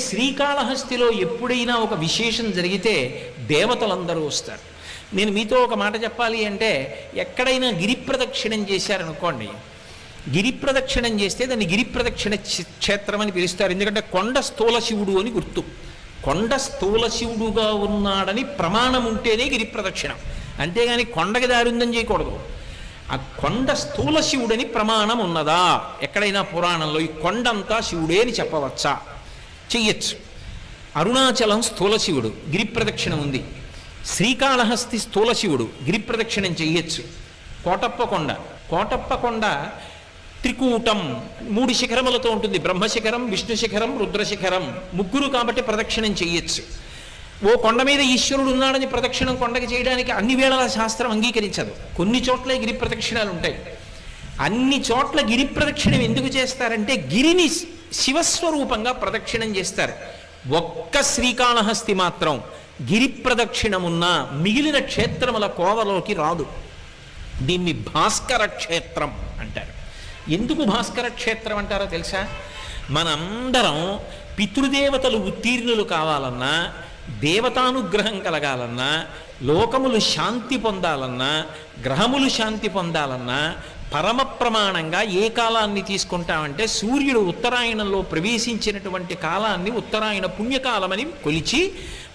శ్రీకాళహస్తిలో ఎప్పుడైనా ఒక విశేషం జరిగితే దేవతలందరూ వస్తారు. నేను మీతో ఒక మాట చెప్పాలి అంటే, ఎక్కడైనా గిరి ప్రదక్షిణం చేశారనుకోండి, గిరి ప్రదక్షిణం చేస్తే దాన్ని గిరి ప్రదక్షిణ క్షేత్రం అని పిలుస్తారు. ఎందుకంటే కొండ స్థూల శివుడు అని గుర్తు. కొండ స్థూల శివుడుగా ఉన్నాడని ప్రమాణం ఉంటేనే గిరి ప్రదక్షిణం, అంతేగాని కొండకి దారి ఉందని చేయకూడదు. ఆ కొండ స్థూల శివుడని ప్రమాణం ఉన్నదా ఎక్కడైనా పురాణంలో? ఈ కొండంతా శివుడే అని చెప్పవచ్చా? చెయ్యొచ్చు. అరుణాచలం స్థూల శివుడు, గిరి ప్రదక్షిణం ఉంది. శ్రీకాళహస్తి స్థూల శివుడు, గిరి ప్రదక్షిణం చెయ్యొచ్చు. కోటప్పకొండ త్రికూటం 3 శిఖరములతో ఉంటుంది. బ్రహ్మశిఖరం, విష్ణు శిఖరం, రుద్రశిఖరం, ముగ్గురు కాబట్టి ప్రదక్షిణం చెయ్యొచ్చు. ఓ కొండ మీద ఈశ్వరుడు ఉన్నాడని ప్రదక్షిణం కొండకి చేయడానికి అన్ని వేళల శాస్త్రం అంగీకరించదు. కొన్ని చోట్ల గిరి ప్రదక్షిణాలు ఉంటాయి. అన్ని చోట్ల గిరి ప్రదక్షిణం ఎందుకు చేస్తారంటే, గిరిని శివస్వరూపంగా ప్రదక్షిణం చేస్తారు. ఒక్క శ్రీకాళహస్తి మాత్రం గిరి ప్రదక్షిణమున్న మిగిలిన క్షేత్రముల కోవలోకి రాదు. దీన్ని భాస్కర క్షేత్రం అంటారు. ఎందుకు భాస్కర క్షేత్రం అంటారో తెలుసా? మనందరం పితృదేవతలు ఉత్తీర్ణులు కావాలన్నా, దేవతానుగ్రహం కలగాలన్నా, లోకములు శాంతి పొందాలన్నా, గ్రహములు శాంతి పొందాలన్నా పరమ ప్రమాణంగా ఏ కాలాన్ని తీసుకుంటామంటే, సూర్యుడు ఉత్తరాయణంలో ప్రవేశించినటువంటి కాలాన్ని ఉత్తరాయణ పుణ్యకాలమని కొలిచి,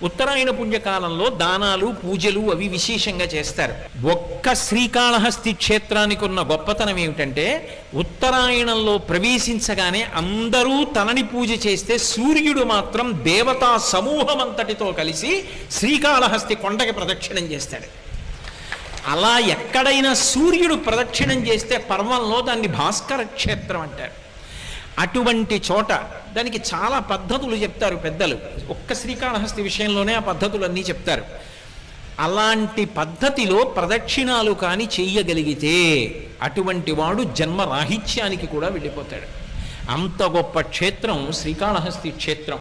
ఉత్తరాయణ పుణ్యకాలంలో దానాలు పూజలు అవి విశేషంగా చేస్తారు. ఒక్క శ్రీకాళహస్తి క్షేత్రానికి ఉన్న గొప్పతనం ఏమిటంటే, ఉత్తరాయణంలో ప్రవేశించగానే అందరూ తనని పూజ చేస్తే, సూర్యుడు మాత్రం దేవతా సమూహం అంతటితో కలిసి శ్రీకాళహస్తి కొండకి ప్రదక్షిణం చేస్తాడు. అలా ఎక్కడైనా సూర్యుడు ప్రదక్షిణం చేస్తే పర్వంలో దాన్ని భాస్కర క్షేత్రం అంటారు. అటువంటి చోట దానికి చాలా పద్ధతులు చెప్తారు పెద్దలు. ఒక్క శ్రీకాళహస్తి విషయంలోనే ఆ పద్ధతులన్నీ చెప్తారు. అలాంటి పద్ధతిలో ప్రదక్షిణాలు కానీ చెయ్యగలిగితే అటువంటి వాడు జన్మరాహిత్యానికి కూడా వెళ్ళిపోతాడు. అంత గొప్ప క్షేత్రం శ్రీకాళహస్తి క్షేత్రం.